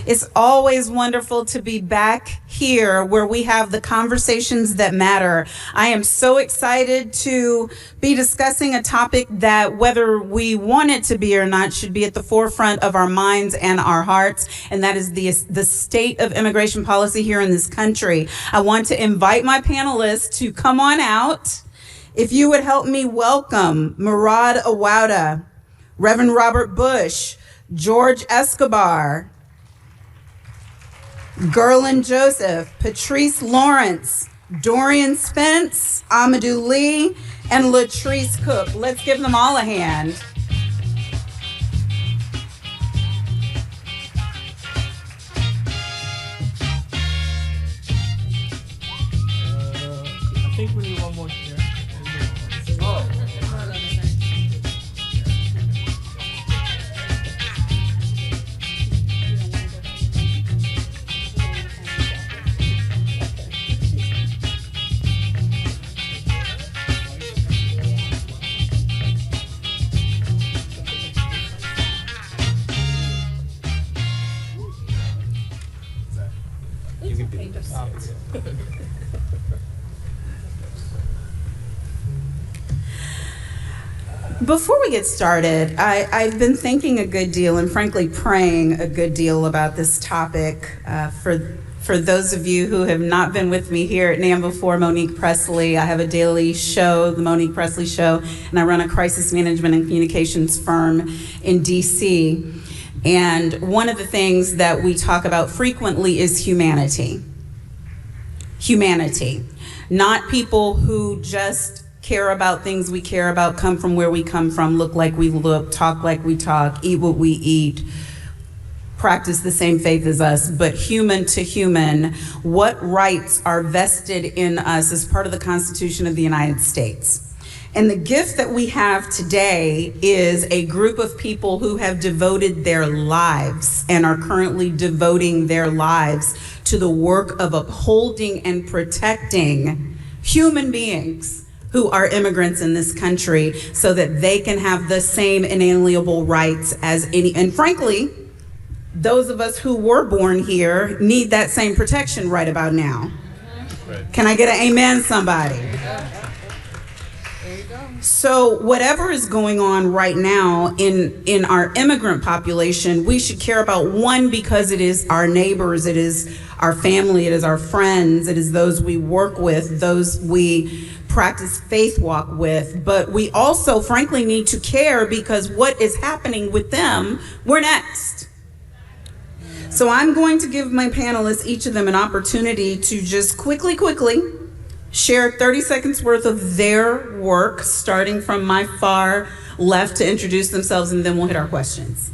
It's always wonderful to be back here where we have the conversations that matter. I am so excited to be discussing a topic that, whether we want it to be or not, should be at the forefront of our minds and our hearts, and that is the state of immigration policy here in this country. I want to invite my panelists to come on out. If you would help me welcome Murad Awada, Reverend Robert Bush, George Escobar, Gerlin Joseph, Patrice Lawrence, Dorian Spence, Amadou Lee, and Latrice Cook. Let's give them all a hand. I think we need one more here. Before we get started, I've been thinking a good deal and frankly praying a good deal about this topic. For those of you who have not been with me here at NAN before, Monique Presley, I have a daily show, the Monique Presley Show, and I run a crisis management and communications firm in DC. And one of the things that we talk about frequently is humanity. Humanity. Not people who just care about things we care about, come from where we come from, look like we look, talk like we talk, eat what we eat, practice the same faith as us, but human to human, what rights are vested in us as part of the Constitution of the United States. And the gift that we have today is a group of people who have devoted their lives and are currently devoting their lives to the work of upholding and protecting human beings who are immigrants in this country so that they can have the same inalienable rights as any, and frankly, those of us who were born here need that same protection right about now. Right. Can I get an amen, somebody? Yeah. There you go. So whatever is going on right now in our immigrant population, we should care about, one, because it is our neighbors, it is our family, it is our friends, it is those we work with, those we practice faith walk with, but we also frankly need to care because what is happening with them, we're next. So I'm going to give my panelists, each of them, an opportunity to just quickly share 30 seconds worth of their work, starting from my far left, to introduce themselves, and then we'll hit our questions.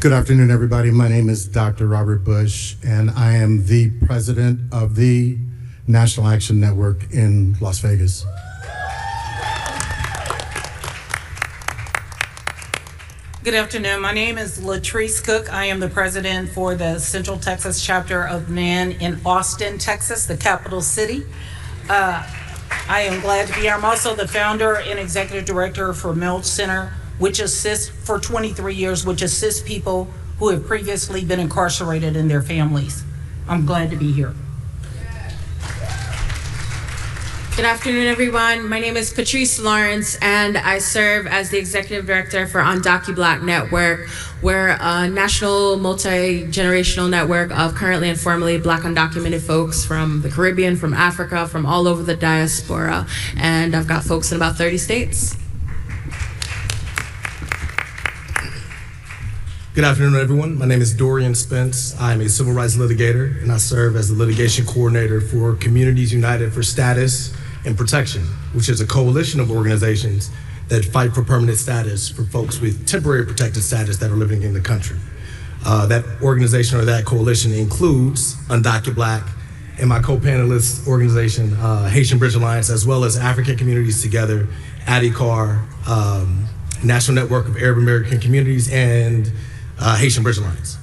Good afternoon, everybody. My name is Dr. Robert Bush, and I am the president of the National Action Network in Las Vegas. Good afternoon. My name is Latrice Cook. I am the president for the Central Texas chapter of NAN in Austin, Texas, the capital city. I am glad to be here. I'm also the founder and executive director for Milch Center, which assists, for 23 years, which assists people who have previously been incarcerated and their families. I'm glad to be here. Good afternoon, everyone. My name is Patrice Lawrence, and I serve as the executive director for UndocuBlack Network. We're a national multi-generational network of currently and formerly Black undocumented folks from the Caribbean, from Africa, from all over the diaspora, and I've got folks in about 30 states. Good afternoon, everyone. My name is Dorian Spence. I'm a civil rights litigator, and I serve as the litigation coordinator for Communities United for Status and Protection, which is a coalition of organizations that fight for permanent status for folks with temporary protected status that are living in the country. That organization, or that coalition, includes UndocuBlack and my co-panelist organization, Haitian Bridge Alliance, as well as African Communities Together, ADICAR, National Network of Arab American Communities, and Haitian Bridge Alliance.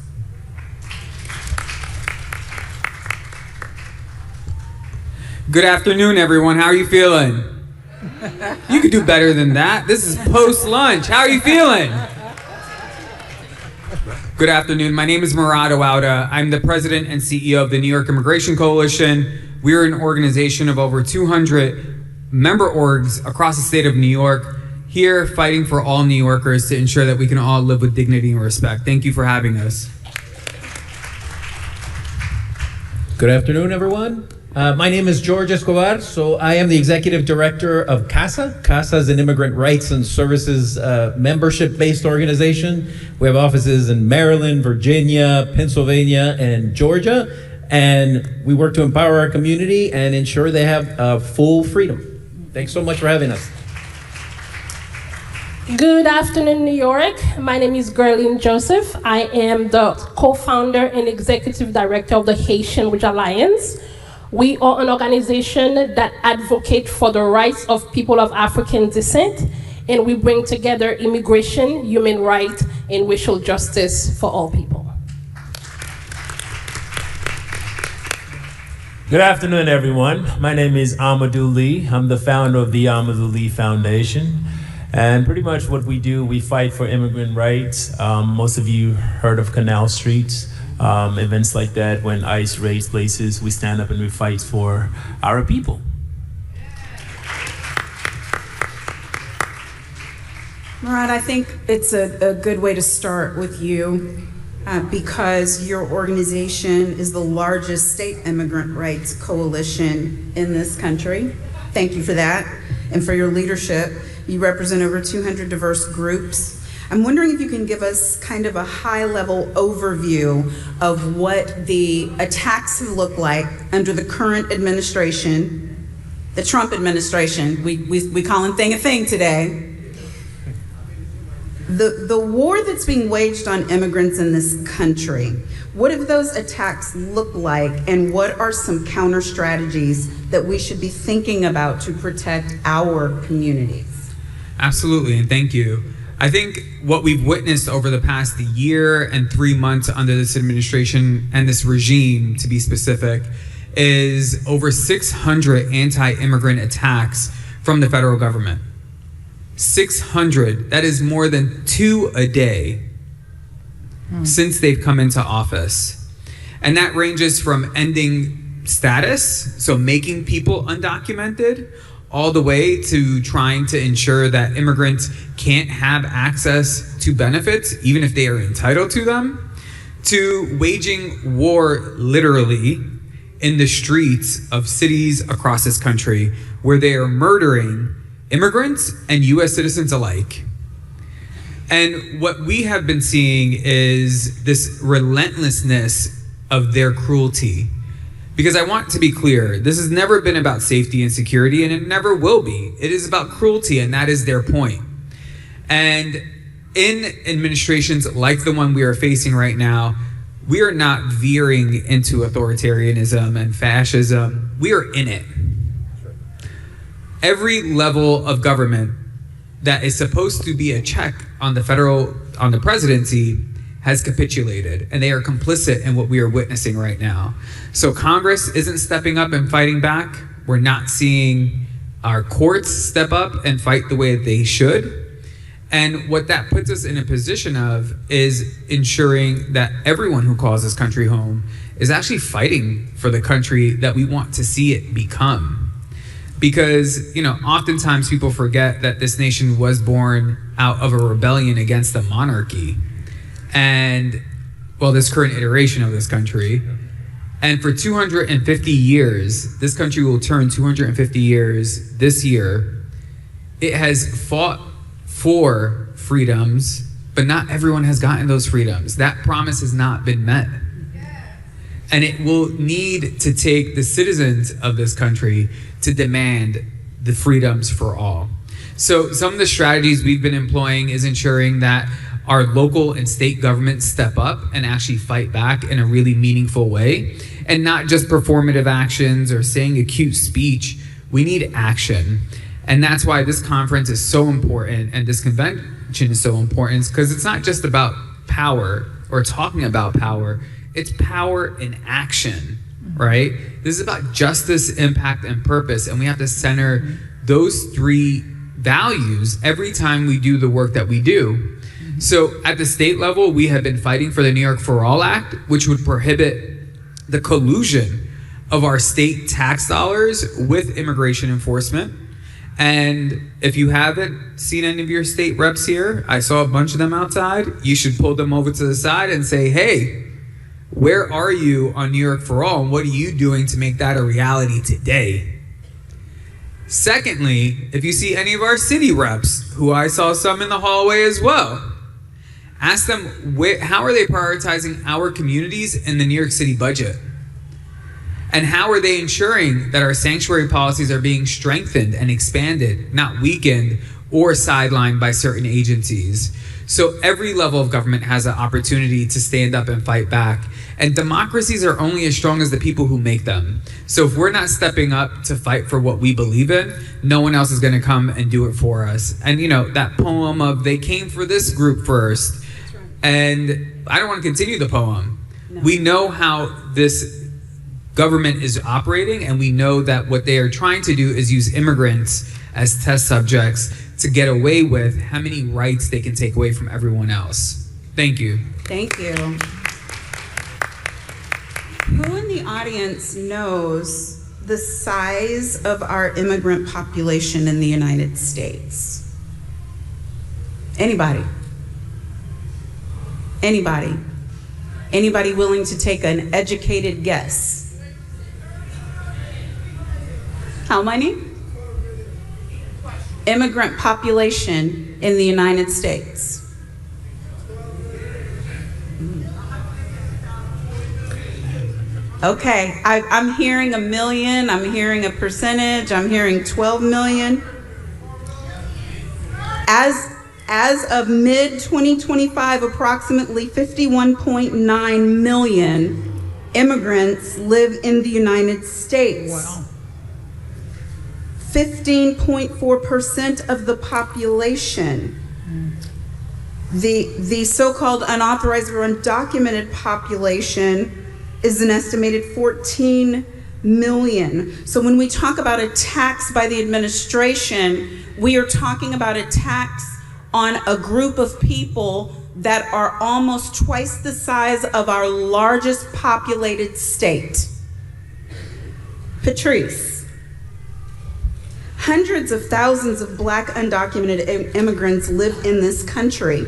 Good afternoon, everyone. How are you feeling? You could do better than that. This is post-lunch. How are you feeling? Good afternoon. My name is Murad Ouauda. I'm the president and CEO of the New York Immigration Coalition. We're an organization of over 200 member orgs across the state of New York, here fighting for all New Yorkers to ensure that we can all live with dignity and respect. Thank you for having us. Good afternoon, everyone. My name is George Escobar. So I am the executive director of CASA. CASA is an immigrant rights and services membership-based organization. We have offices in Maryland, Virginia, Pennsylvania, and Georgia. And we work to empower our community and ensure they have full freedom. Thanks so much for having us. Good afternoon, New York. My name is Gerline Joseph. I am the co-founder and executive director of the Haitian Ridge Alliance. We are an organization that advocates for the rights of people of African descent, and we bring together immigration, human rights, and racial justice for all people. Good afternoon, everyone. My name is Amadou Lee. I'm the founder of the Amadou Lee Foundation. And pretty much what we do, we fight for immigrant rights. Most of you heard of Canal Streets. Events like that, when ICE raids places, we stand up and we fight for our people. Murad, I think it's a good way to start with you because your organization is the largest state immigrant rights coalition in this country. Thank you for that and for your leadership. You represent over 200 diverse groups. I'm wondering if you can give us kind of a high-level overview of what the attacks have looked like under the current administration, the Trump administration. We call him thing a thing today. The war that's being waged on immigrants in this country, what have those attacks looked like, and what are some counter strategies that we should be thinking about to protect our communities? Absolutely, and thank you. I think what we've witnessed over the past year and 3 months under this administration and this regime, to be specific, is over 600 anti-immigrant attacks from the federal government. 600, that is more than 2 a day since they've come into office. And that ranges from ending status, so making people undocumented, all the way to trying to ensure that immigrants can't have access to benefits, even if they are entitled to them, to waging war literally in the streets of cities across this country where they are murdering immigrants and US citizens alike. And what we have been seeing is this relentlessness of their cruelty. Because I want to be clear, this has never been about safety and security, and it never will be. It is about cruelty, and that is their point. And in administrations like the one we are facing right now, we are not veering into authoritarianism and fascism. We are in it. Every level of government that is supposed to be a check on the presidency has capitulated, and they are complicit in what we are witnessing right now. So Congress isn't stepping up and fighting back. We're not seeing our courts step up and fight the way they should. And what that puts us in a position of is ensuring that everyone who calls this country home is actually fighting for the country that we want to see it become. Because, oftentimes people forget that this nation was born out of a rebellion against the monarchy. And, this current iteration of this country. And for 250 years, this country will turn 250 years this year. It has fought for freedoms, but not everyone has gotten those freedoms. That promise has not been met. And it will need to take the citizens of this country to demand the freedoms for all. So some of the strategies we've been employing is ensuring that our local and state governments step up and actually fight back in a really meaningful way, and not just performative actions or saying a cute speech. We need action. And that's why this conference is so important and this convention is so important, because it's not just about power or talking about power, it's power in action, right? This is about justice, impact, and purpose, and we have to center those 3 values every time we do the work that we do. So at the state level, we have been fighting for the New York For All Act, which would prohibit the collusion of our state tax dollars with immigration enforcement. And if you haven't seen any of your state reps here, I saw a bunch of them outside, you should pull them over to the side and say, hey, where are you on New York For All, and what are you doing to make that a reality today? Secondly, if you see any of our city reps, who I saw some in the hallway as well, ask them how are they prioritizing our communities in the New York City budget? And how are they ensuring that our sanctuary policies are being strengthened and expanded, not weakened or sidelined by certain agencies? So every level of government has an opportunity to stand up and fight back. And democracies are only as strong as the people who make them. So if we're not stepping up to fight for what we believe in, no one else is going to come and do it for us. And you know, that poem of they came for this group first. And I don't want to continue the poem. No. We know how this government is operating, and we know that what they are trying to do is use immigrants as test subjects to get away with how many rights they can take away from everyone else. Thank you. Thank you. Who in the audience knows the size of our immigrant population in the United States? Anybody? Anybody? Anybody willing to take an educated guess? How many? Immigrant population in the United States. Okay, I'm hearing 1 million, I'm hearing a percentage, I'm hearing 12 million. As of mid-2025, approximately 51.9 million immigrants live in the United States. Wow. 15.4% of the population. The so-called unauthorized or undocumented population is an estimated 14 million. So when we talk about a tax by the administration, we are talking about a tax on a group of people that are almost twice the size of our largest populated state. Patrice, hundreds of thousands of Black undocumented immigrants live in this country.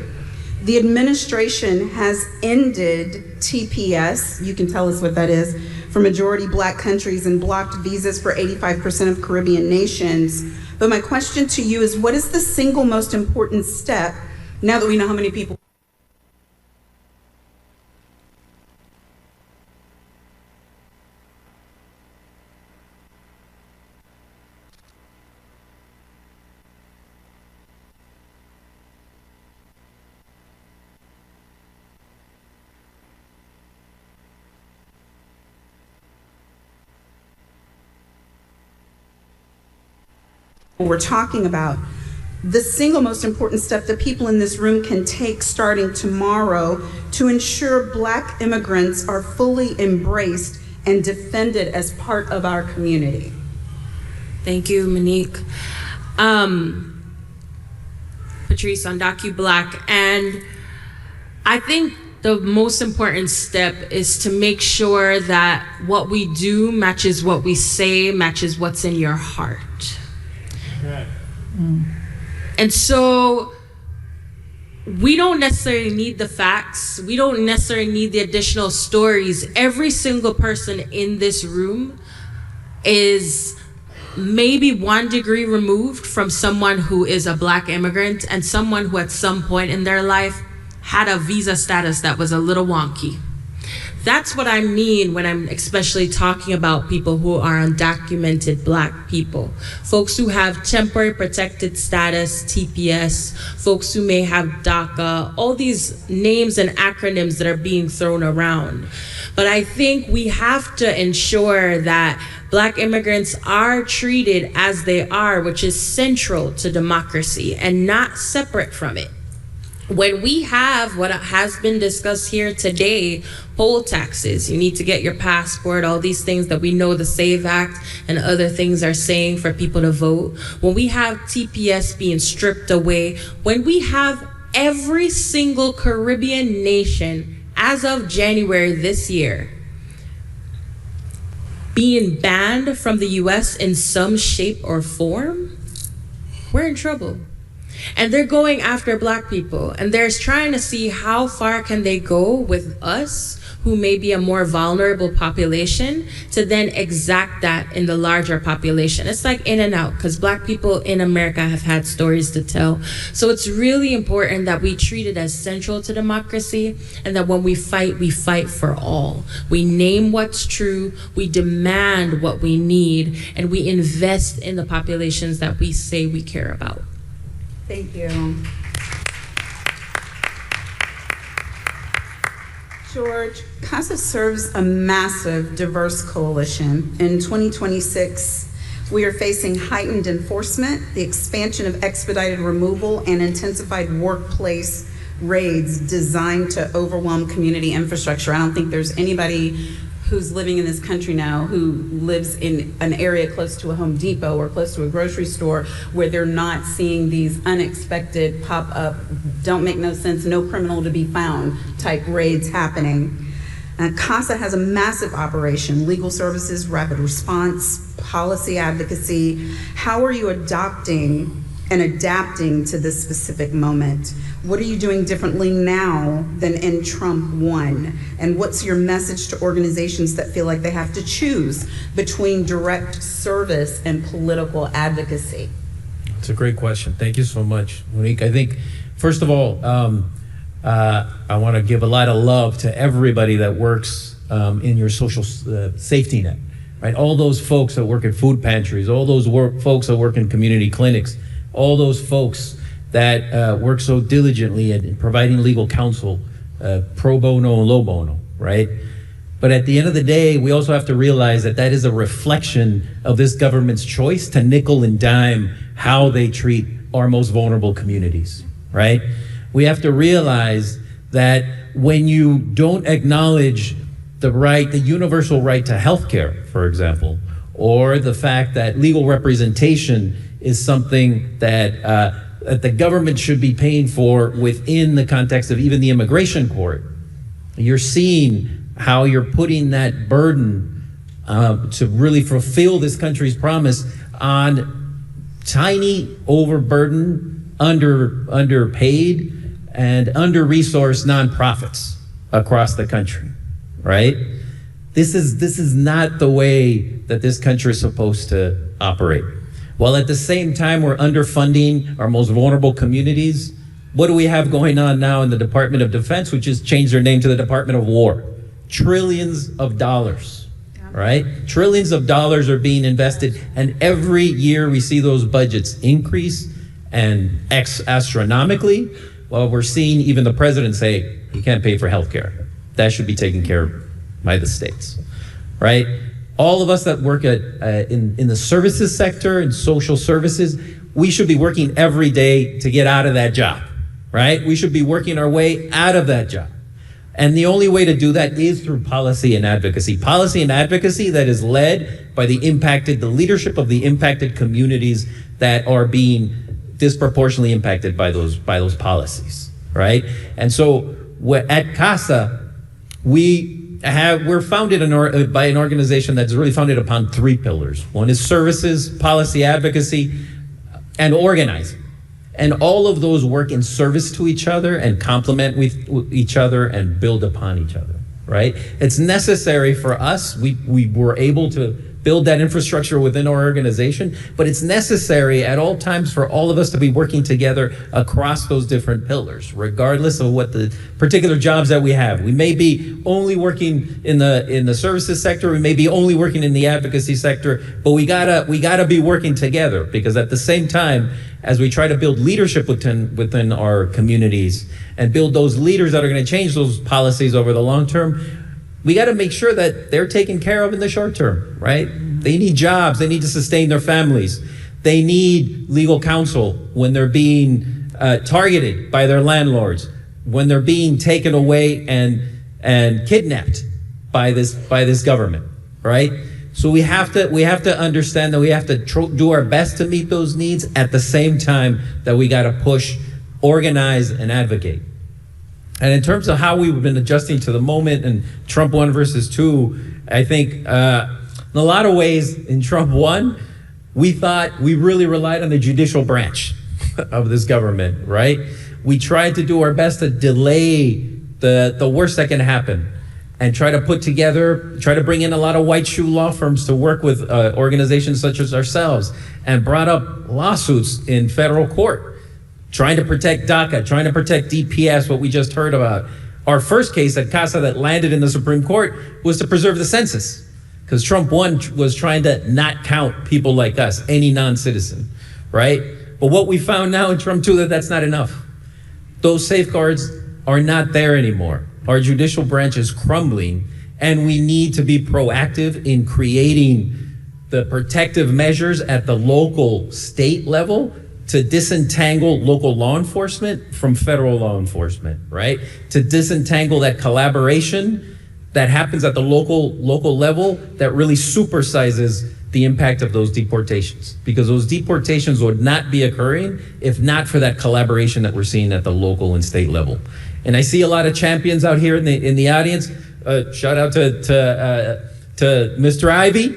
The administration has ended TPS, you can tell us what that is, for majority Black countries and blocked visas for 85% of Caribbean nations. But my question to you is, what is the single most important step, now that we know how many people we're talking about? The single most important step that people in this room can take starting tomorrow to ensure Black immigrants are fully embraced and defended as part of our community. Thank you, Monique. Patrice on DocuBlack, and I think the most important step is to make sure that what we do matches what we say, matches what's in your heart. Right. And so we don't necessarily need the facts. We don't necessarily need the additional stories. Every single person in this room is maybe 1 degree removed from someone who is a Black immigrant and someone who at some point in their life had a visa status that was a little wonky. That's what I mean when I'm especially talking about people who are undocumented Black people. Folks who have temporary protected status, TPS, folks who may have DACA, all these names and acronyms that are being thrown around. But I think we have to ensure that Black immigrants are treated as they are, which is central to democracy and not separate from it. When we have what has been discussed here today, poll taxes, you need to get your passport, all these things that we know the SAVE Act and other things are saying for people to vote. When we have TPS being stripped away, when we have every single Caribbean nation as of January this year being banned from the US in some shape or form, we're in trouble. And they're going after Black people, and they're trying to see how far can they go with us, who may be a more vulnerable population, to then exact that in the larger population. It's like in and out, because Black people in America have had stories to tell. So it's really important that we treat it as central to democracy, and that when we fight for all. We name what's true, we demand what we need, and we invest in the populations that we say we care about. Thank you. George, CASA serves a massive, diverse coalition. In 2026, we are facing heightened enforcement, the expansion of expedited removal, and intensified workplace raids designed to overwhelm community infrastructure. I don't think there's anybody who's living in this country now who lives in an area close to a Home Depot or close to a grocery store where they're not seeing these unexpected pop-up, don't make no sense, no criminal to be found type raids happening. CASA has a massive operation, legal services, rapid response, policy advocacy. How are you adopting and adapting to this specific moment? What are you doing differently now than in Trump 1? And what's your message to organizations that feel like they have to choose between direct service and political advocacy? It's a great question. Thank you so much, Monique. I think, first of all, I want to give a lot of love to everybody that works in your social safety net, right? All those folks that work at food pantries, all those folks that work in community clinics, all those folks that work so diligently in providing legal counsel, pro bono and low bono, right? But at the end of the day, we also have to realize that that is a reflection of this government's choice to nickel and dime how they treat our most vulnerable communities, right? We have to realize that when you don't acknowledge the right, the universal right to healthcare, for example, or the fact that legal representation is something that the government should be paying for within the context of even the immigration court, you're seeing how you're putting that burden to really fulfill this country's promise on tiny, overburdened, underpaid, and under-resourced nonprofits across the country, right? This is not the way that this country is supposed to operate. While at the same time we're underfunding our most vulnerable communities, what do we have going on now in the Department of Defense, which has changed their name to the Department of War? Trillions of dollars, right? Trillions of dollars are being invested, and every year we see those budgets increase and astronomically, while we're seeing even the president say, you can't pay for healthcare. That should be taken care of by the states, right? All of us that work in the services sector and social services, we should be working every day to get out of that job, right? We should be working our way out of that job. And the only way to do that is through policy and advocacy. Policy and advocacy that is led by the leadership of the impacted communities that are being disproportionately impacted by those policies, right? And so at CASA, we're founded by an organization that's really founded upon 3 pillars. One is services, policy advocacy, and organizing. And all of those work in service to each other and complement with each other and build upon each other, right? It's necessary for us. We were able to build that infrastructure within our organization, but it's necessary at all times for all of us to be working together across those different pillars, regardless of what the particular jobs that we have. We may be only working in the services sector, we may be only working in the advocacy sector, but we gotta be working together, because at the same time, as we try to build leadership within our communities and build those leaders that are going to change those policies over the long term, we got to make sure that they're taken care of in the short term, right? They need jobs. They need to sustain their families. They need legal counsel when they're being targeted by their landlords, when they're being taken away and kidnapped by this government, right? So we have to understand that we have to do our best to meet those needs at the same time that we got to push organize, and advocate. And in terms of how we've been adjusting to the moment and Trump 1 versus 2, I think in a lot of ways in Trump 1, we thought we really relied on the judicial branch of this government, right? We tried to do our best to delay the worst that can happen and try to bring in a lot of white shoe law firms to work with organizations such as ourselves, and brought up lawsuits in federal court, trying to protect DACA, trying to protect DPS, what we just heard about. Our first case at CASA that landed in the Supreme Court was to preserve the census, because Trump 1 was trying to not count people like us, any non-citizen, right? But what we found now in Trump 2, that's not enough. Those safeguards are not there anymore. Our judicial branch is crumbling, and we need to be proactive in creating the protective measures at the local, state level to disentangle local law enforcement from federal law enforcement, right? To disentangle that collaboration that happens at the local level that really supersizes the impact of those deportations, because those deportations would not be occurring if not for that collaboration that we're seeing at the local and state level. And I see a lot of champions out here in the audience. Shout out to Mr. Ivey,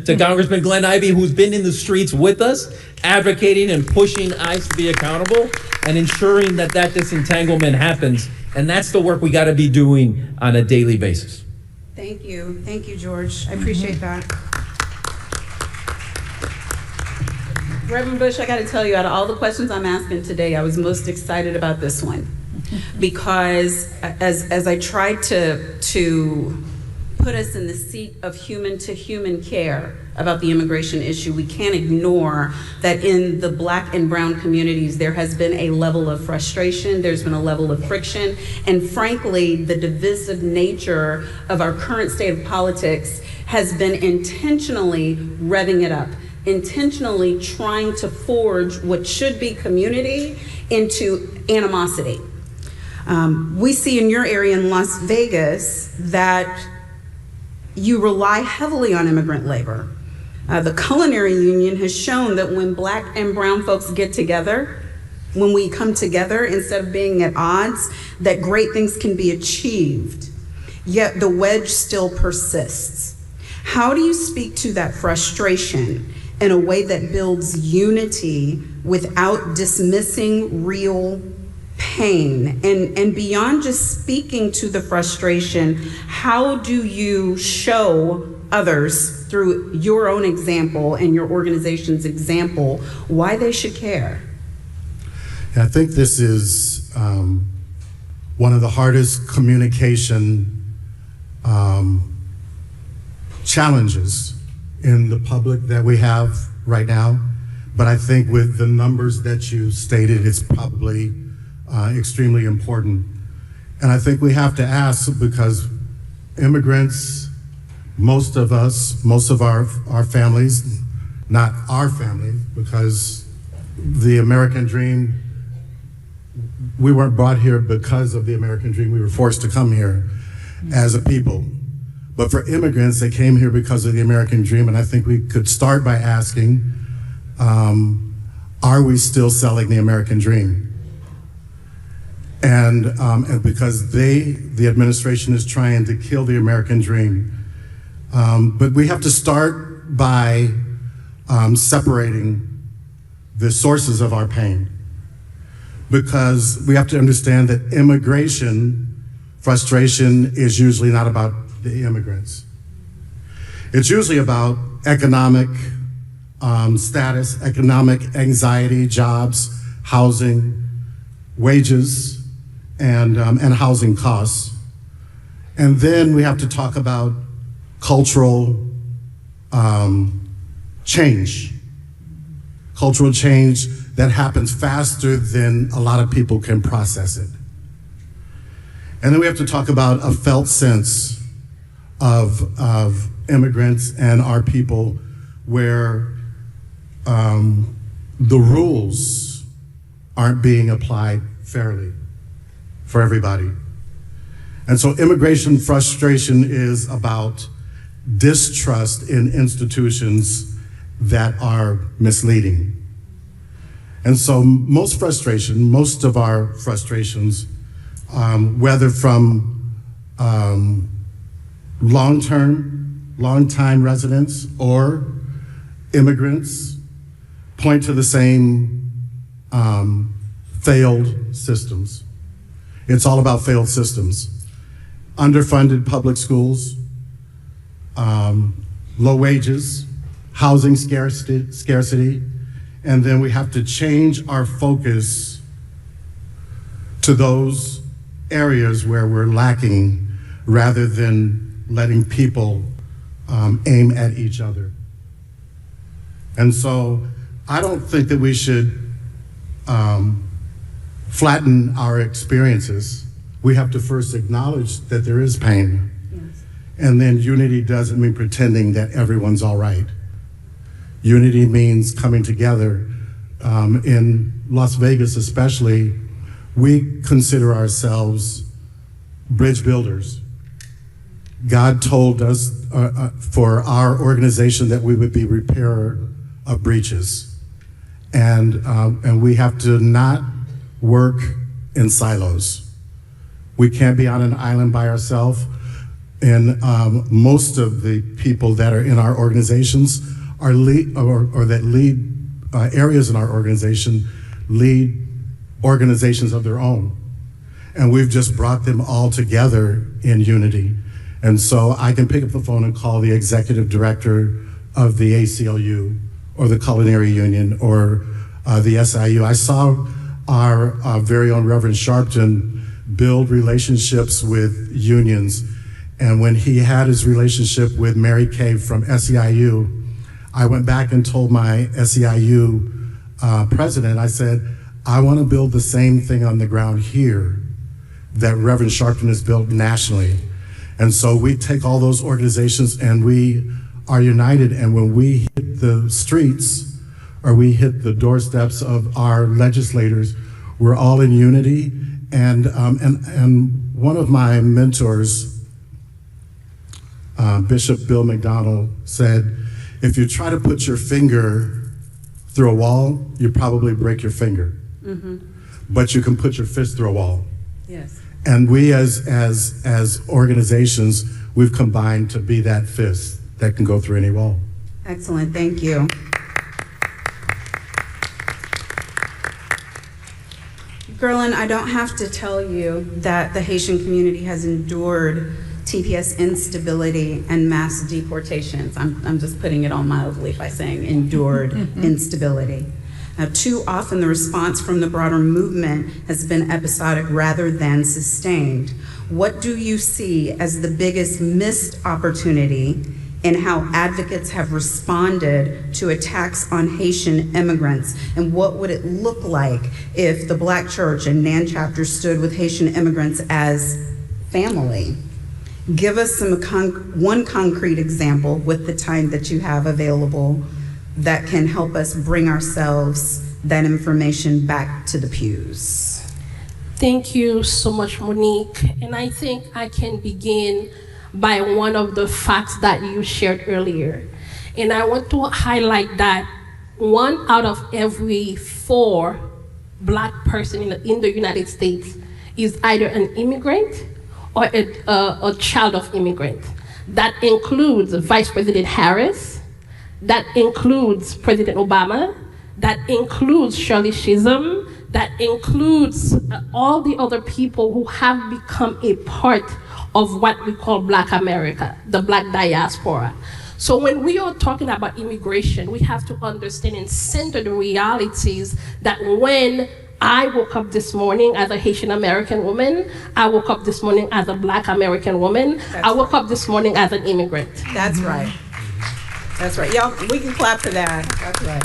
to Congressman Glenn Ivey, who's been in the streets with us, advocating and pushing ICE to be accountable and ensuring that disentanglement happens. And that's the work we got to be doing on a daily basis. Thank you, George. I appreciate that. Reverend Bush, I got to tell you, out of all the questions I'm asking today, I was most excited about this one, because as I tried to put us in the seat of human to human care about the immigration issue, we can't ignore that in the Black and brown communities, there has been a level of frustration, there's been a level of friction, and frankly, the divisive nature of our current state of politics has been intentionally revving it up, intentionally trying to forge what should be community into animosity. We see in your area in Las Vegas that you rely heavily on immigrant labor. The culinary union has shown that when Black and brown folks get together, when we come together instead of being at odds, that great things can be achieved. Yet the wedge still persists. How do you speak to that frustration in a way that builds unity without dismissing real pain? And beyond just speaking to the frustration, how do you show others through your own example and your organization's example why they should care? I think this is one of the hardest communication challenges in the public that we have right now. But I think with the numbers that you stated, it's probably extremely important. And I think we have to ask, because immigrants, most of us, most of our families, not our family, because the American dream, we weren't brought here because of the American dream. We were forced to come here as a people. But for immigrants, they came here because of the American dream. And I think we could start by asking, are we still selling the American dream? And because the administration is trying to kill the American dream. But we have to start by separating the sources of our pain. Because we have to understand that immigration frustration is usually not about the immigrants. It's usually about economic status, economic anxiety, jobs, housing, wages, and housing costs. And then we have to talk about cultural change. Cultural change that happens faster than a lot of people can process it. And then we have to talk about a felt sense of immigrants and our people, where the rules aren't being applied fairly for everybody. And so immigration frustration is about distrust in institutions that are misleading. And so most of our frustrations, whether from long-time residents or immigrants, point to the same failed systems. It's all about failed systems. Underfunded public schools, low wages, housing scarcity, and then we have to change our focus to those areas where we're lacking rather than letting people aim at each other. And so I don't think that we should flatten our experiences. We have to first acknowledge that there is pain. Yes. And then unity doesn't mean pretending that everyone's all right. Unity means coming together. In Las Vegas especially, we consider ourselves bridge builders. God told us for our organization that we would be repairer of breaches. And we have to not work in silos. We can't be on an island by ourselves. And most of the people that are in our organizations are that lead areas in our organization lead organizations of their own. And we've just brought them all together in unity. And so I can pick up the phone and call the executive director of the ACLU or the Culinary Union or the SIU. I saw our very own Reverend Sharpton build relationships with unions. And when he had his relationship with Mary Kay from SEIU, I went back and told my SEIU president, I said, I want to build the same thing on the ground here that Reverend Sharpton has built nationally. And so we take all those organizations and we are united. And when we hit the streets or we hit the doorsteps of our legislators, we're all in unity. And one of my mentors, Bishop Bill McDonald, said, if you try to put your finger through a wall, you probably break your finger. Mm-hmm. But you can put your fist through a wall. Yes. And we as organizations, we've combined to be that fist that can go through any wall. Excellent, thank you. Gerlin, I don't have to tell you that the Haitian community has endured TPS instability and mass deportations. I'm just putting it on mildly by saying endured instability. Now, too often the response from the broader movement has been episodic rather than sustained. What do you see as the biggest missed opportunity in how advocates have responded to attacks on Haitian immigrants? And what would it look like if the Black Church and NAN chapter stood with Haitian immigrants as family? Give us one concrete example with the time that you have available that can help us bring ourselves that information back to the pews. Thank you so much, Monique. And I think I can begin by one of the facts that you shared earlier. And I want to highlight that 1 out of every 4 Black person in the United States is either an immigrant or a child of immigrant. That includes Vice President Harris, that includes President Obama, that includes Shirley Chisholm, that includes all the other people who have become a part of what we call Black America, the Black diaspora. So when we are talking about immigration, we have to understand and center the realities that when I woke up this morning as a Haitian American woman, I woke up this morning as a Black American woman, I woke up this morning as an immigrant. That's right. That's right. Y'all, we can clap for that. That's right.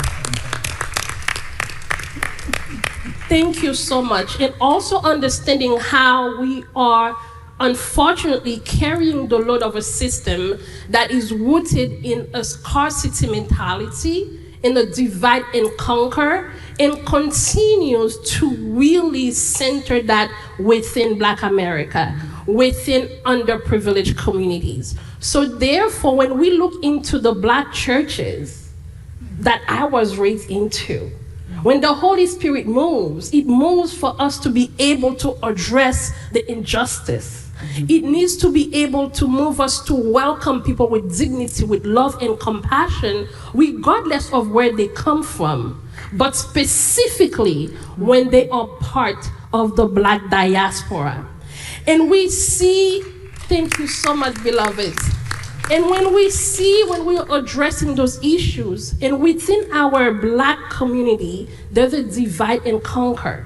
Thank you so much. And also understanding how we are unfortunately carrying the load of a system that is rooted in a scarcity mentality, in a divide and conquer, and continues to really center that within Black America, within underprivileged communities. So therefore, when we look into the Black churches that I was raised into, When the Holy Spirit moves, it moves for us to be able to address the injustice. It needs to be able to move us to welcome people with dignity, with love and compassion, regardless of where they come from, but specifically when they are part of the Black diaspora. And we see, thank you so much, beloved. And when we are addressing those issues, and within our Black community, there's a divide and conquer.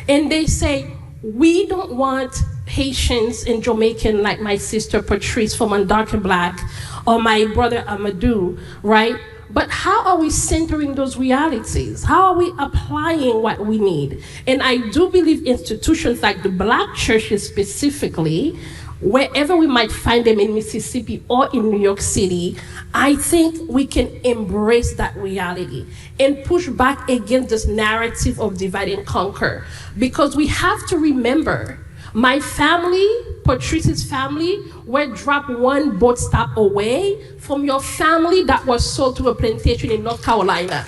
And they say, we don't want Haitians and Jamaican like my sister Patrice from Undarker Black or my brother Amadou, right? But how are we centering those realities? How are we applying what we need? And I do believe institutions like the Black churches specifically, wherever we might find them in Mississippi or in New York City, I think we can embrace that reality and push back against this narrative of divide and conquer. Because we have to remember, my family, Patrice's family, were dropped one boat stop away from your family that was sold to a plantation in North Carolina.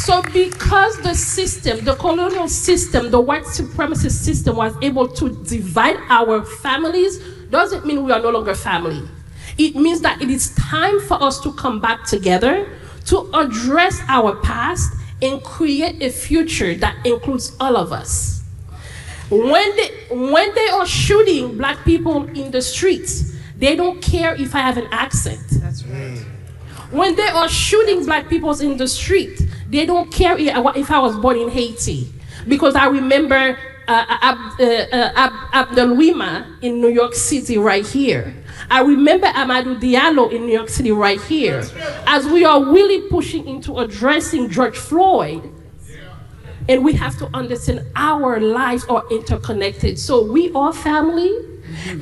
So because the system, the colonial system, the white supremacist system was able to divide our families, doesn't mean we are no longer family. It means that it is time for us to come back together to address our past and create a future that includes all of us. When they are shooting Black people in the streets, they don't care if I have an accent. That's right. When they are shooting Black people in the street, they don't care if I was born in Haiti. Because I remember Abdelwima in New York City right here. I remember Amadou Diallo in New York City right here. As we are really pushing into addressing George Floyd, and we have to understand our lives are interconnected. So we are family,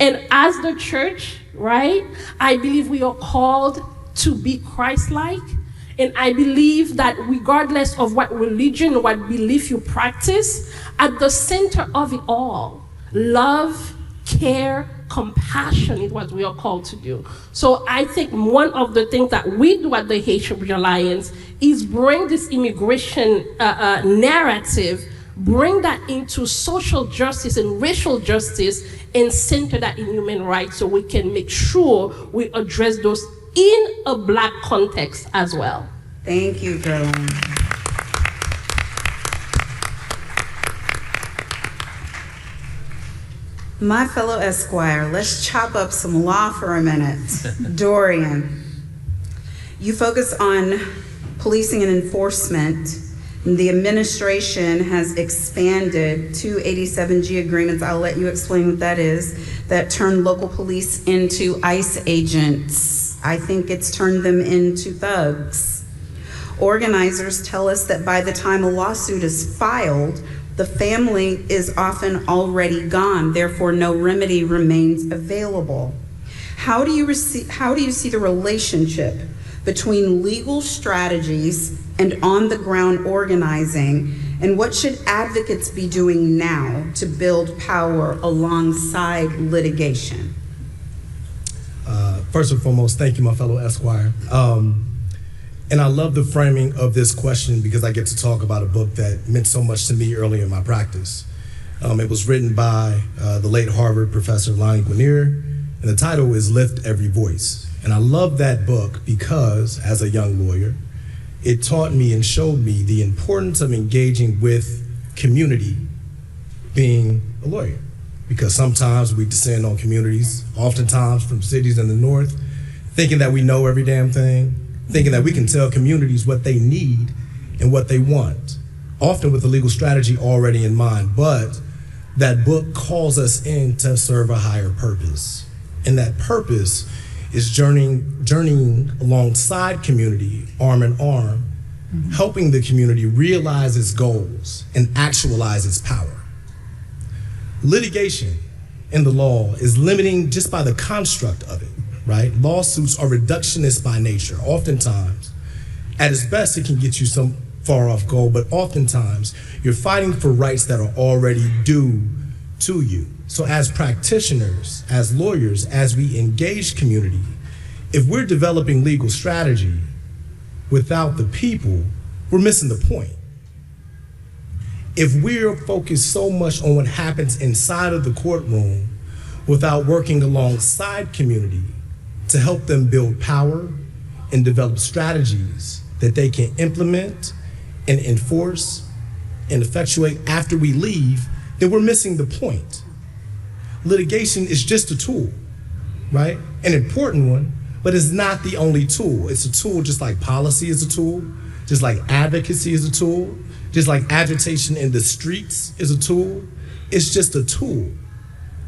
and as the church, right, I believe we are called to be Christ-like. And I believe that regardless of what religion, what belief you practice, at the center of it all, love, care, compassion is what we are called to do. So I think one of the things that we do at the Haitian Bridge Alliance is bring this immigration narrative, bring that into social justice and racial justice, and center that in human rights so we can make sure we address those in a Black context as well. Thank you, girl. My fellow Esquire, let's chop up some law for a minute. Dorian, you focus on policing and enforcement. The administration has expanded 287G agreements, I'll let you explain what that is, that turn local police into ICE agents. I think it's turned them into thugs. Organizers tell us that by the time a lawsuit is filed, the family is often already gone, therefore no remedy remains available. How do you see the relationship between legal strategies and on-the-ground organizing, and what should advocates be doing now to build power alongside litigation? First and foremost, thank you, my fellow Esquire. And I love the framing of this question because I get to talk about a book that meant so much to me early in my practice. It was written by the late Harvard professor Lonnie Guinier, and the title is Lift Every Voice. And I love that book because, as a young lawyer, it taught me and showed me the importance of engaging with community being a lawyer. Because sometimes we descend on communities, oftentimes from cities in the north, thinking that we know every damn thing, thinking that we can tell communities what they need and what they want, often with the legal strategy already in mind. But that book calls us in to serve a higher purpose. And that purpose is journeying alongside community, arm in arm, helping the community realize its goals and actualize its power. Litigation in the law is limiting just by the construct of it, right? Lawsuits are reductionist by nature. Oftentimes, at its best, it can get you some far off goal, but oftentimes you're fighting for rights that are already due to you. So as practitioners, as lawyers, as we engage community, if we're developing legal strategy without the people, we're missing the point. If we're focused so much on what happens inside of the courtroom without working alongside community to help them build power and develop strategies that they can implement and enforce and effectuate after we leave, then we're missing the point. Litigation is just a tool, right? An important one, but it's not the only tool. It's a tool just like policy is a tool, just like advocacy is a tool, just like agitation in the streets is a tool. It's just a tool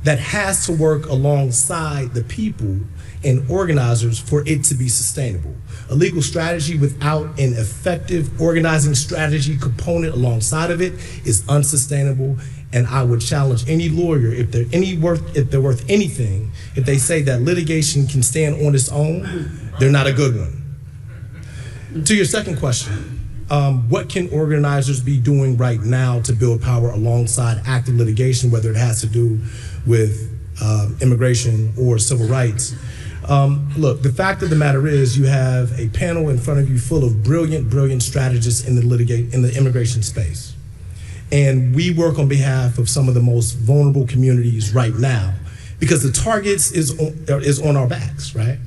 that has to work alongside the people and organizers for it to be sustainable. A legal strategy without an effective organizing strategy component alongside of it is unsustainable. And I would challenge any lawyer, if they're worth anything, if they say that litigation can stand on its own, they're not a good one. To your second question, what can organizers be doing right now to build power alongside active litigation, whether it has to do with immigration or civil rights? Look, the fact of the matter is you have a panel in front of you full of brilliant strategists in the immigration space. And we work on behalf of some of the most vulnerable communities right now because the targets is on our backs, right?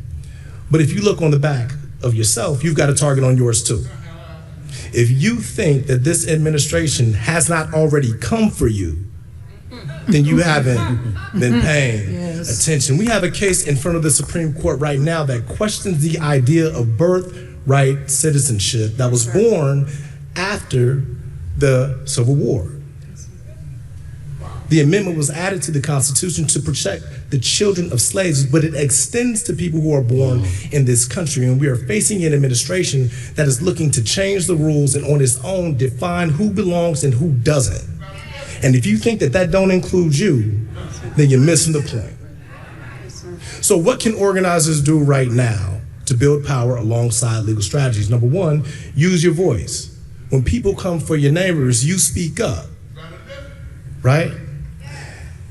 But if you look on the back of yourself, you've got a target on yours too. If you think that this administration has not already come for you, then you haven't been paying attention. We have a case in front of the Supreme Court right now that questions the idea of birthright citizenship that was born after the Civil War. The amendment was added to the Constitution to protect the children of slaves, but it extends to people who are born in this country. And we are facing an administration that is looking to change the rules and on its own define who belongs and who doesn't. And if you think that that don't include you, then you're missing the point. So what can organizers do right now to build power alongside legal strategies? Number one, use your voice. When people come for your neighbors, you speak up, right?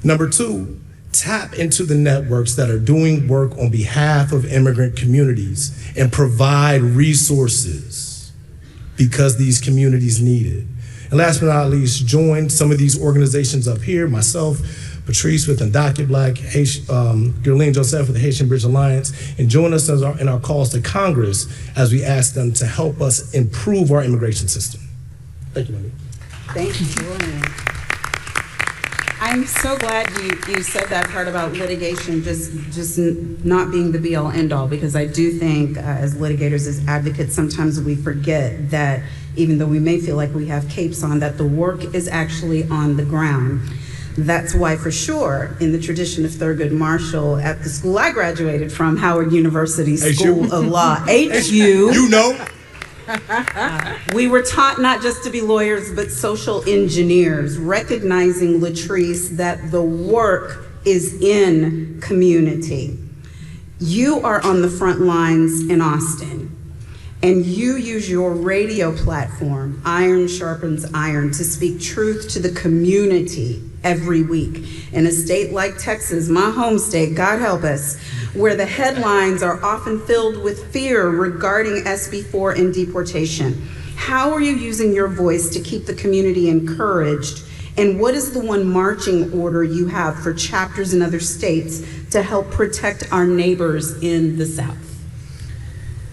Number two, tap into the networks that are doing work on behalf of immigrant communities and provide resources because these communities need it. And last but not least, join some of these organizations up here, myself, Patrice with NAN, Gerlene Joseph with the Haitian Bridge Alliance, and join us in our calls to Congress as we ask them to help us improve our immigration system. Thank you, Wendy. Thank you, Julian. I'm so glad you said that part about litigation just not being the be-all, end-all, because I do think as litigators, as advocates, sometimes we forget that even though we may feel like we have capes on, that the work is actually on the ground. That's why, for sure, in the tradition of Thurgood Marshall, at the school I graduated from, Howard University School of Law, HU. You know. We were taught not just to be lawyers, but social engineers, recognizing, Latrice, that the work is in community. You are on the front lines in Austin, and you use your radio platform, Iron Sharpens Iron, to speak truth to the community every week. In a state like Texas, my home state, God help us, where the headlines are often filled with fear regarding SB4 and deportation. How are you using your voice to keep the community encouraged? And what is the one marching order you have for chapters in other states to help protect our neighbors in the South?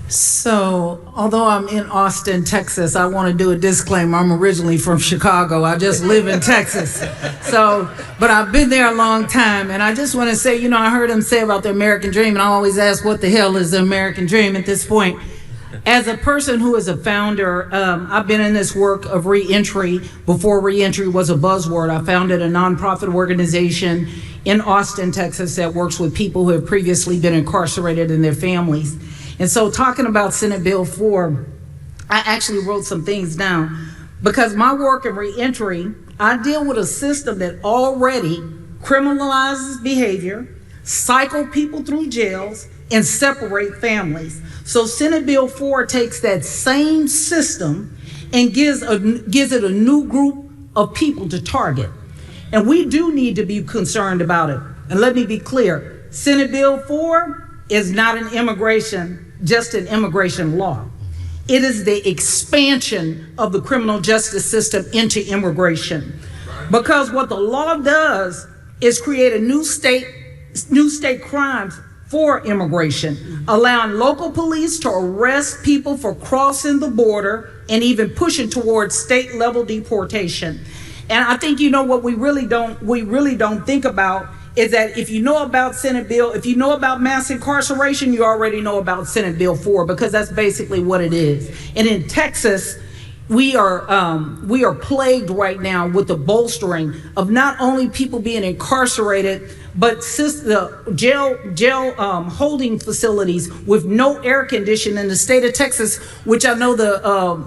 So, although I'm in Austin, Texas, I want to do a disclaimer. I'm originally from Chicago. I just live in Texas. But I've been there a long time. And I just want to say, I heard him say about the American dream, and I always ask, what the hell is the American dream at this point? As a person who is a founder, I've been in this work of reentry before reentry was a buzzword. I founded a nonprofit organization in Austin, Texas, that works with people who have previously been incarcerated and their families. And so talking about Senate Bill 4, I actually wrote some things down because my work in reentry, I deal with a system that already criminalizes behavior, cycle people through jails, and separate families. So Senate Bill 4 takes that same system and gives it a new group of people to target. And we do need to be concerned about it. And let me be clear, Senate Bill 4 is not just an immigration law. It is the expansion of the criminal justice system into immigration. Because what the law does is create a new state crimes for immigration, allowing local police to arrest people for crossing the border and even pushing towards state level deportation. And I think, you know, what we really don't think about is that if you know about Senate Bill, if you know about mass incarceration, you already know about Senate Bill 4, because that's basically what it is. And in Texas, we are plagued right now with the bolstering of not only people being incarcerated, but the jail holding facilities with no air conditioning in the state of Texas, which I know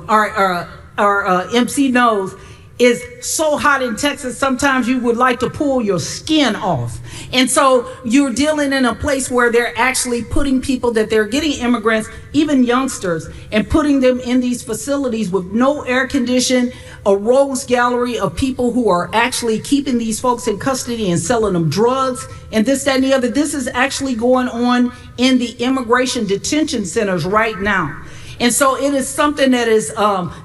our MC knows is so hot in Texas, sometimes you would like to pull your skin off. And so you're dealing in a place where they're actually putting people, that they're getting immigrants, even youngsters, and putting them in these facilities with no air condition, a rogues gallery of people who are actually keeping these folks in custody and selling them drugs and this, that, and the other. This is actually going on in the immigration detention centers right now. And so it is something that is,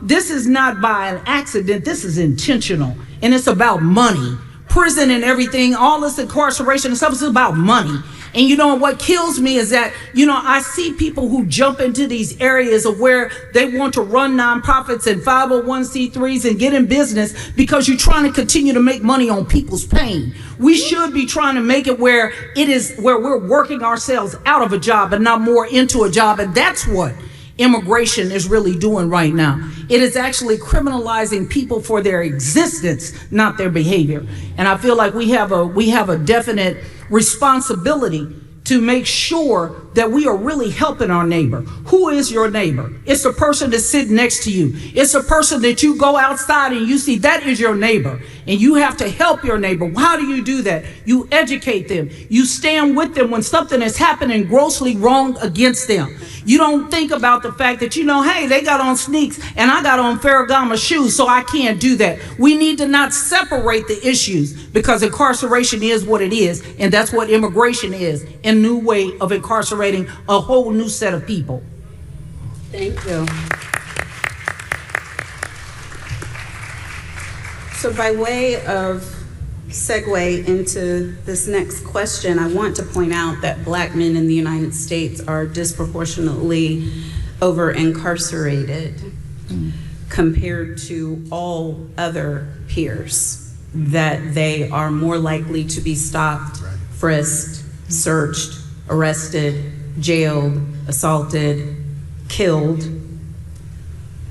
this is not by an accident, this is intentional. And it's about money. Prison and everything, all this incarceration and stuff is about money. And you know, what kills me is that, you know, I see people who jump into these areas of where they want to run nonprofits and 501c3s and get in business because you're trying to continue to make money on people's pain. We should be trying to make it where we're working ourselves out of a job and not more into a job. And that's what immigration is really doing right now. It is actually criminalizing people for their existence, not their behavior. And I feel like we have a definite responsibility to make sure that we are really helping our neighbor. Who is your neighbor? It's the person that's sitting next to you. It's the person that you go outside and you see, that is your neighbor. And you have to help your neighbor. How do you do that? You educate them. You stand with them when something is happening grossly wrong against them. You don't think about the fact that, you know, hey, they got on sneaks and I got on Ferragamo shoes, so I can't do that. We need to not separate the issues, because incarceration is what it is, and that's what immigration is, a new way of incarcerating a whole new set of people. Thank you. So by way of segue into this next question, I want to point out that Black men in the United States are disproportionately over-incarcerated compared to all other peers, that they are more likely to be stopped, frisked, searched, arrested, jailed, assaulted, killed,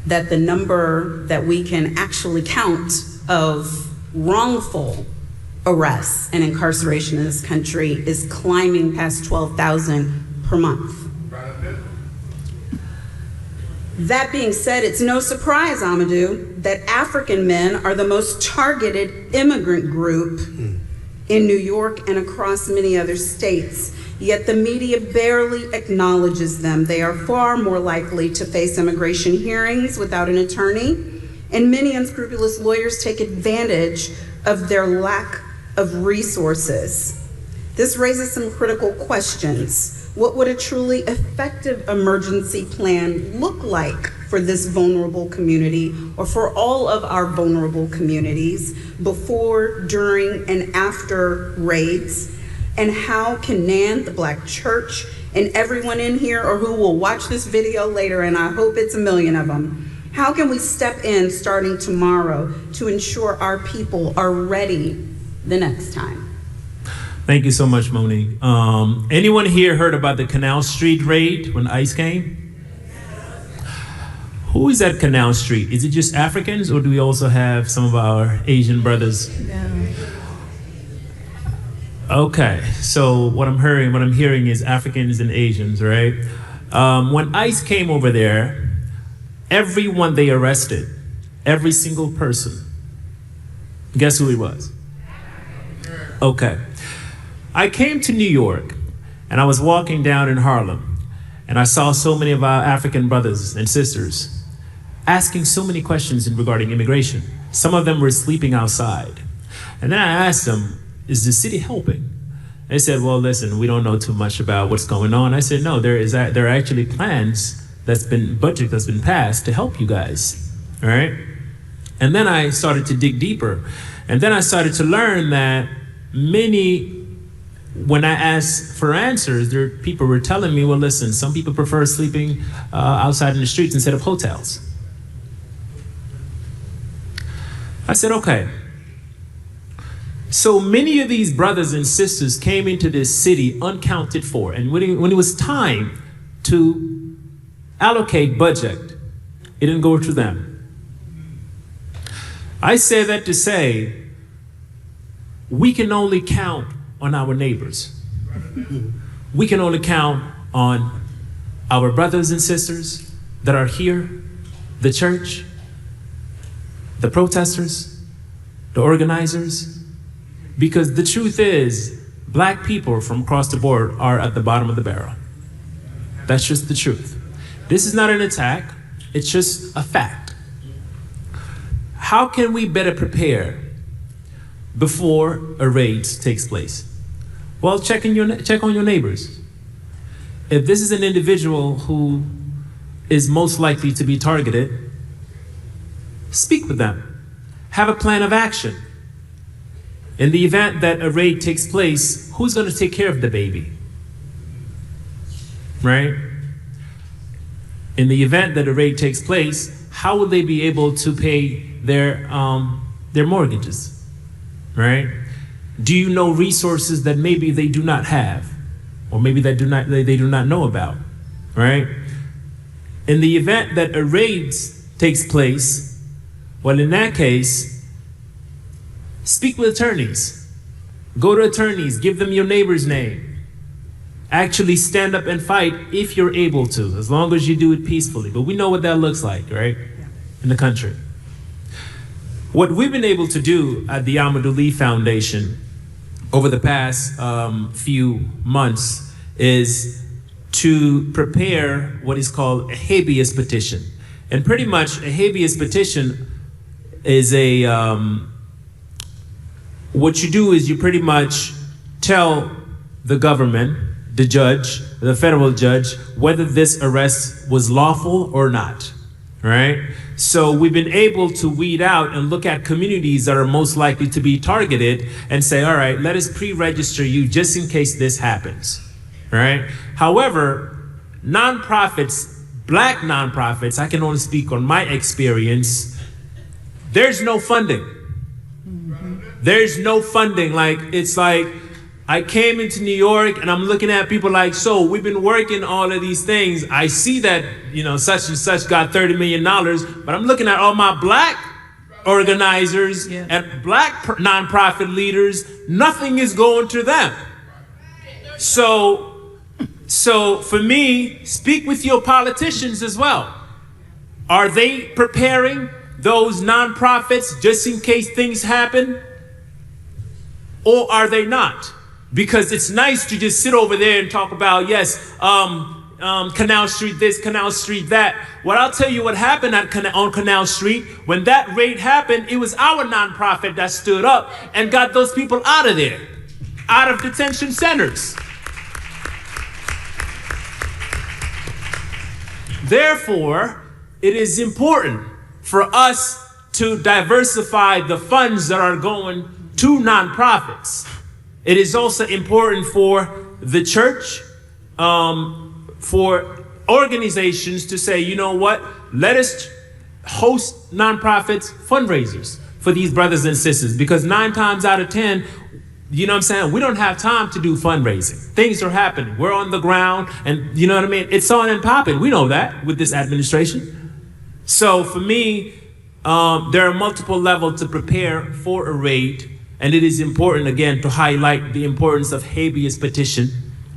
that the number that we can actually count of wrongful arrests and incarceration in this country is climbing past 12,000 per month. That being said, it's no surprise, Amadou, that African men are the most targeted immigrant group in New York and across many other states. Yet the media barely acknowledges them. They are far more likely to face immigration hearings without an attorney, and many unscrupulous lawyers take advantage of their lack of resources. This raises some critical questions. What would a truly effective emergency plan look like for this vulnerable community, or for all of our vulnerable communities, before, during, and after raids? And how can NAN, the Black Church, and everyone in here or who will watch this video later, and I hope it's a million of them, how can we step in starting tomorrow to ensure our people are ready the next time? Thank you so much, Monique. Anyone here heard about the Canal Street raid when ICE came? Who is at Canal Street? Is it just Africans, or do we also have some of our Asian brothers? Yeah. Okay, so what I'm hearing is Africans and Asians, right? When ICE came over there, everyone they arrested, every single person, guess who he was? Okay. I came to New York, and I was walking down in Harlem, and I saw so many of our African brothers and sisters asking so many questions regarding immigration. Some of them were sleeping outside. And then I asked them, is the city helping? They said, well, listen, we don't know too much about what's going on. I said, no, there are actually plans budget that's been passed to help you guys, all right? And then I started to dig deeper. And then I started to learn that when I asked for answers, people were telling me, well, listen, some people prefer sleeping outside in the streets instead of hotels. I said, okay. So many of these brothers and sisters came into this city uncounted for. And when it was time to allocate budget, it didn't go to them. I say that to say, we can only count on our neighbors. We can only count on our brothers and sisters that are here, the church, the protesters, the organizers, because the truth is, black people from across the board are at the bottom of the barrel. That's just the truth. This is not an attack, it's just a fact. How can we better prepare before a raid takes place? Well, check on your neighbors. If this is an individual who is most likely to be targeted, speak with them. Have a plan of action. In the event that a raid takes place, who's going to take care of the baby? Right? In the event that a raid takes place, how will they be able to pay their mortgages? Right? Do you know resources that maybe they do not have, or maybe that they do not know about? Right? In the event that a raid takes place, well, in that case, speak with attorneys. Go to attorneys, give them your neighbor's name. Actually stand up and fight if you're able to, as long as you do it peacefully. But we know what that looks like, right? In the country. What we've been able to do at the Amadou Lee Foundation over the past few months is to prepare what is called a habeas petition. And pretty much a habeas petition is what you do is you pretty much tell the government, the judge, the federal judge, whether this arrest was lawful or not, right? So we've been able to weed out and look at communities that are most likely to be targeted and say, all right, let us pre-register you just in case this happens, right? However, nonprofits, black nonprofits, I can only speak on my experience, there's no funding. There's no funding. It's like I came into New York and I'm looking at people like, so we've been working all of these things. I see that, such and such got $30 million, but I'm looking at all my black organizers and black nonprofit leaders. Nothing is going to them. So for me, speak with your politicians as well. Are they preparing those nonprofits just in case things happen? Or are they not? Because it's nice to just sit over there and talk about, Canal Street this, Canal Street that. Well, I'll tell you what happened on Canal Street. When that raid happened, it was our nonprofit that stood up and got those people out of there, out of detention centers. Therefore, it is important for us to diversify the funds that are going to nonprofits. It is also important for the church, for organizations to say, you know what, let us host nonprofits fundraisers for these brothers and sisters, because 9 times out of 10, we don't have time to do fundraising. Things are happening. We're on the ground, and you know what I mean? It's on and popping. We know that with this administration. So for me, there are multiple levels to prepare for a raid. And it is important, again, to highlight the importance of habeas petition,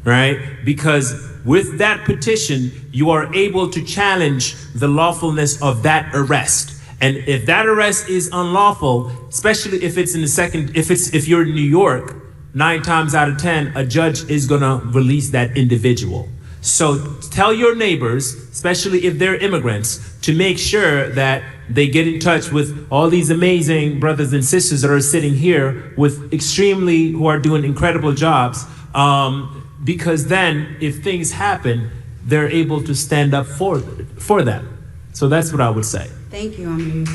right? Because with that petition, you are able to challenge the lawfulness of that arrest. And if that arrest is unlawful, especially if it's if you're in New York, 9 times out of 10, a judge is gonna release that individual. So tell your neighbors, especially if they're immigrants, to make sure that they get in touch with all these amazing brothers and sisters that are sitting here who are doing incredible jobs. Because then if things happen, they're able to stand up for that. So that's what I would say. Thank you, Amadou.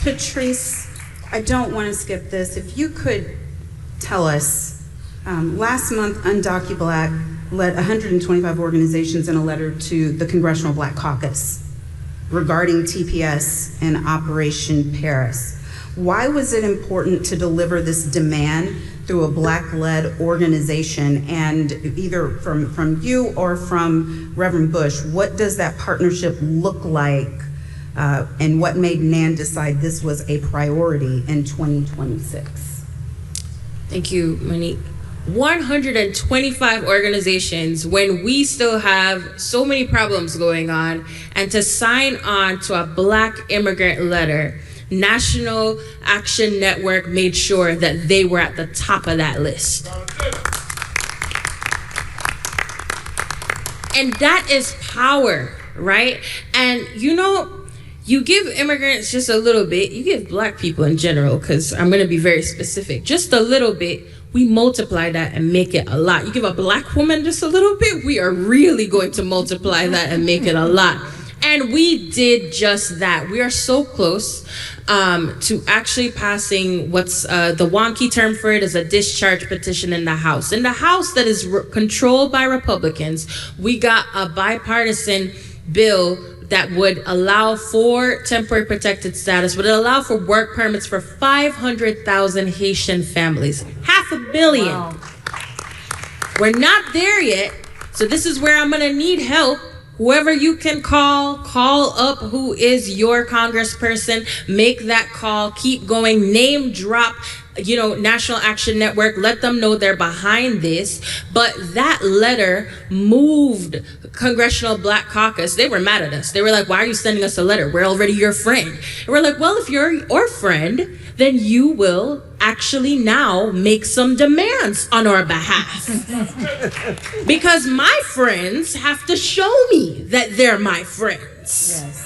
Patrice, I don't want to skip this. If you could tell us, last month UndocuBlack led 125 organizations in a letter to the Congressional Black Caucus regarding TPS and Operation Paris. Why was it important to deliver this demand through a Black-led organization? And either from you or from Reverend Bush, what does that partnership look like? And what made NAN decide this was a priority in 2026? Thank you, Monique. 125 organizations when we still have so many problems going on, and to sign on to a Black immigrant letter, National Action Network made sure that they were at the top of that list. And that is power, right? And you know, you give immigrants just a little bit, you give Black people in general, because I'm going to be very specific, just a little bit, we multiply that and make it a lot. You give a Black woman just a little bit, we are really going to multiply that and make it a lot. And we did just that. We are so close to actually passing what's the wonky term for it is a discharge petition in the House. In the House that is controlled by Republicans, we got a bipartisan bill that would allow for temporary protected status, would allow for work permits for 500,000 Haitian families. 500 million. Wow. We're not there yet, so this is where I'm gonna need help. Whoever you can call up who is your congressperson, make that call, keep going, name drop, you know, National Action Network, let them know they're behind this. But that letter moved Congressional Black Caucus. They were mad at us. They were like, why are you sending us a letter? We're already your friend. And we're like, well, if you're our friend, then you will actually now make some demands on our behalf. Because my friends have to show me that they're my friends. Yes.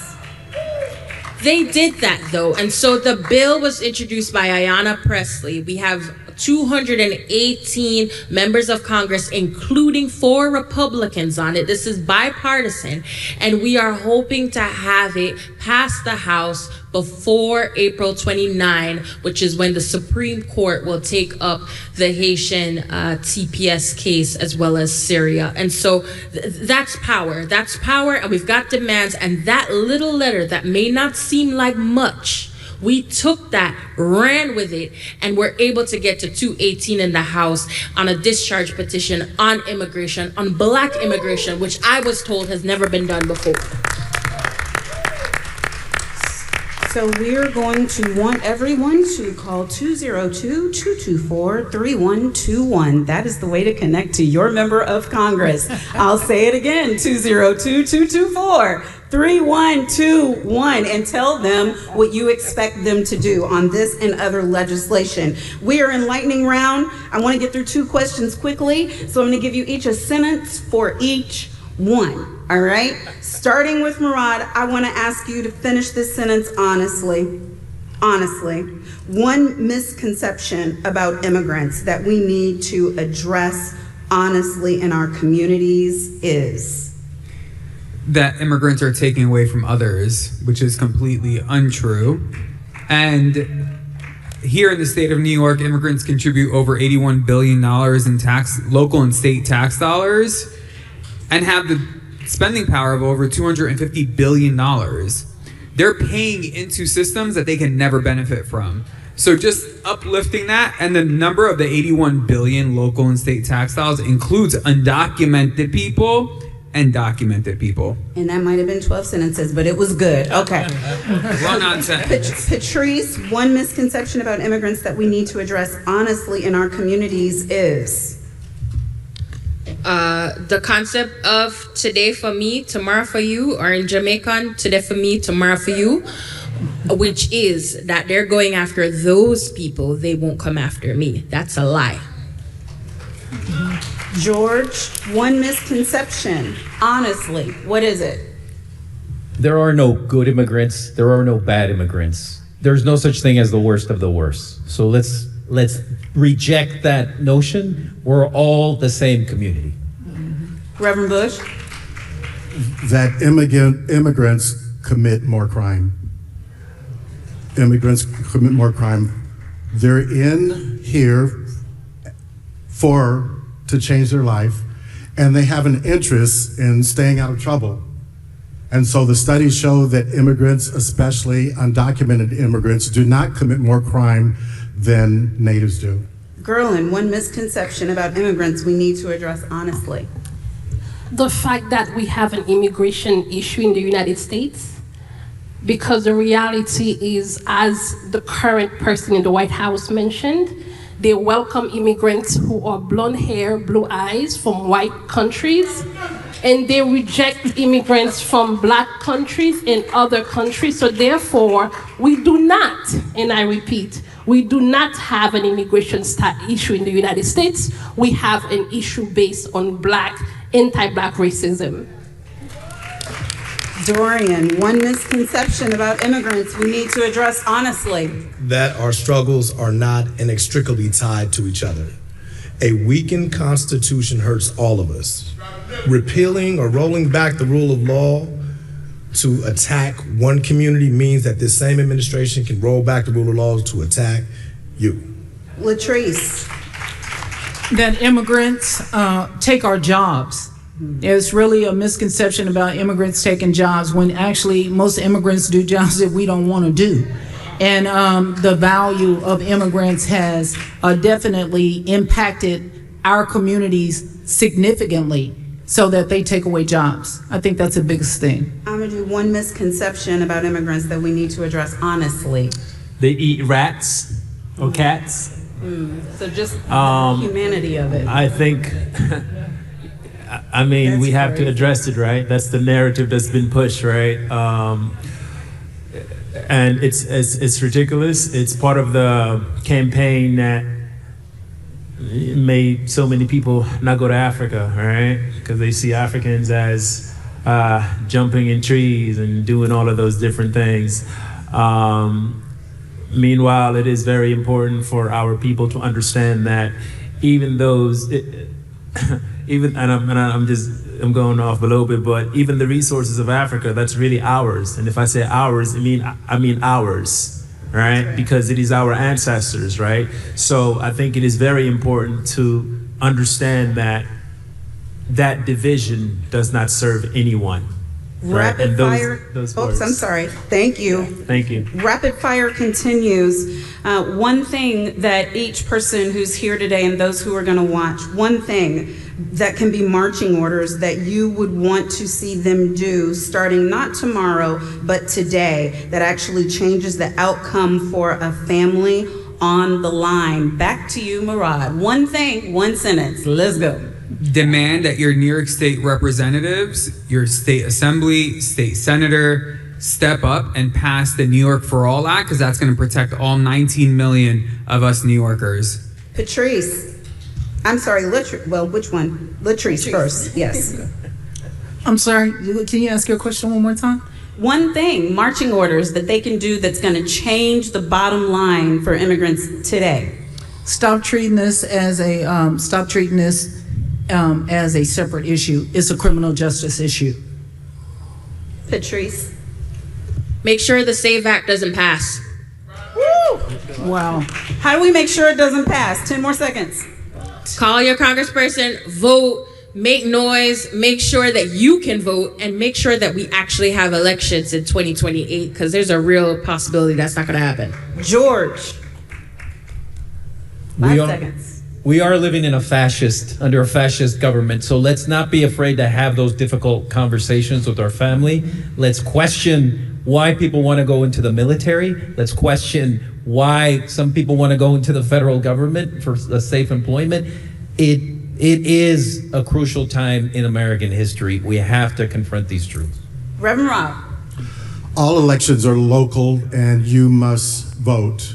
They did that though, and so the bill was introduced by Ayanna Pressley. We have 218 members of Congress, including 4 Republicans on it. This is bipartisan, and we are hoping to have it pass the House before April 29, which is when the Supreme Court will take up the Haitian TPS case as well as Syria. And so that's power. That's power, and we've got demands, and that little letter that may not seem like much, we took that, ran with it, and were able to get to 218 in the House on a discharge petition on immigration, on Black immigration, which I was told has never been done before. So we're going to want everyone to call 202-224-3121. That is the way to connect to your member of Congress. I'll say it again, 202-224-3121, and tell them what you expect them to do on this and other legislation. We are in lightning round. I want to get through 2 questions quickly, so I'm going to give you each a sentence for each one. All right? Starting with Murad, I want to ask you to finish this sentence honestly. Honestly. One misconception about immigrants that we need to address honestly in our communities is that immigrants are taking away from others, which is completely untrue. And here in the state of New York, immigrants contribute over $81 billion in local and state tax dollars, and have the spending power of over $250 billion. They're paying into systems that they can never benefit from. So just uplifting that, and the number of the 81 billion local and state tax dollars includes undocumented people and documented people. And that might have been 12 sentences, but it was good. Okay. Run-on sentence. Patrice, one misconception about immigrants that we need to address honestly in our communities is? The concept of today for me, tomorrow for you, or in Jamaican, today for me, tomorrow for you, which is that they're going after those people, they won't come after me. That's a lie. George, one misconception, honestly, what is it? There are no good immigrants. There are no bad immigrants. There's no such thing as the worst of the worst. So let's Let's reject that notion. We're all the same community. Reverend Bush? That immigrants commit more crime. Immigrants commit more crime. They're in here to change their life, and they have an interest in staying out of trouble. And so the studies show that immigrants, especially undocumented immigrants, do not commit more crime than natives do. Gerlin, one misconception about immigrants we need to address honestly. The fact that we have an immigration issue in the United States, because the reality is, as the current person in the White House mentioned, they welcome immigrants who are blonde hair, blue eyes from white countries, and they reject immigrants from black countries and other countries. So therefore, we do not, and I repeat, we do not have an immigration issue in the United States. We have an issue based on anti-black racism. Dorian, one misconception about immigrants we need to address honestly. That our struggles are not inextricably tied to each other. A weakened Constitution hurts all of us. Repealing or rolling back the rule of law to attack one community means that this same administration can roll back the rule of law to attack you. Latrice. That immigrants take our jobs. There's really a misconception about immigrants taking jobs when actually most immigrants do jobs that we don't want to do. And the value of immigrants has definitely impacted our communities significantly so that they take away jobs. I think that's the biggest thing. I'm gonna do one misconception about immigrants that we need to address honestly. They eat rats or cats. So just the humanity of it. I think, I mean, we have to address it, right? That's the narrative that's been pushed, right? And it's ridiculous. It's part of the campaign that made so many people not go to Africa, right? Because they see Africans as jumping in trees and doing all of those different things. Meanwhile, it is very important for our people to understand that even those, I'm going off a little bit, but even the resources of Africa, that's really ours. And if I say ours, I mean ours, right? Because it is our ancestors, right? So I think it is very important to understand that that division does not serve anyone. Right? Rapid fire. Oops, I'm sorry. Thank you. Thank you. Rapid fire continues. One thing that each person who's here today and those who are going to watch, one thing that can be marching orders that you would want to see them do starting not tomorrow, but today, that actually changes the outcome for a family on the line. Back to you, Murad. One thing, one sentence. Let's go. Demand that your New York State representatives, your state assembly, state senator, step up and pass the New York for All Act, because that's going to protect all 19 million of us New Yorkers. Patrice. I'm sorry, Latrice. Well, which one? Latrice first. Yes. I'm sorry, can you ask your question one more time? One thing, marching orders that they can do that's going to change the bottom line for immigrants today. Stop treating this as a separate issue. It's a criminal justice issue. Patrice. Make sure the SAVE Act doesn't pass. Woo! Wow. How do we make sure it doesn't pass? 10 more seconds. Call your congressperson, vote, make noise, make sure that you can vote, and make sure that we actually have elections in 2028, because there's a real possibility that's not going to happen. George. 5 We seconds. We are living in under a fascist government, so let's not be afraid to have those difficult conversations with our family. Let's question why people want to go into the military. Let's question why some people want to go into the federal government for a safe employment. It is a crucial time in American history. We have to confront these truths. Reverend Rob. All elections are local and you must vote.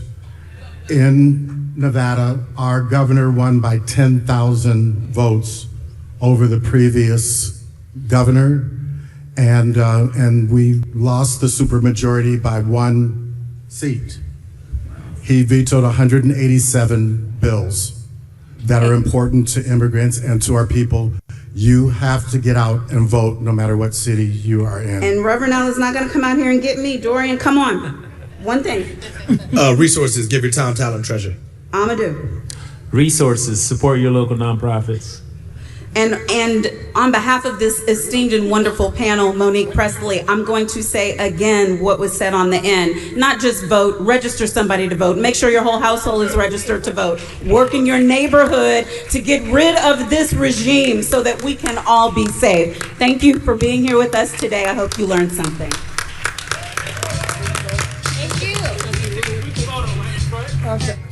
In Nevada, our governor won by 10,000 votes over the previous governor, and we lost the supermajority by 1 seat. he vetoed 187 bills that are important to immigrants and to our people. You have to get out and vote no matter what city you are in. And Reverend L is not going to come out here and get me. Dorian, come on. One thing. Resources, give your time, talent, treasure. Amadou. Resources, support your local nonprofits. And on behalf of this esteemed and wonderful panel, Monique Presley, I'm going to say again what was said on the end. Not just vote, register somebody to vote. Make sure your whole household is registered to vote. Work in your neighborhood to get rid of this regime so that we can all be safe. Thank you for being here with us today. I hope you learned something. Thank you.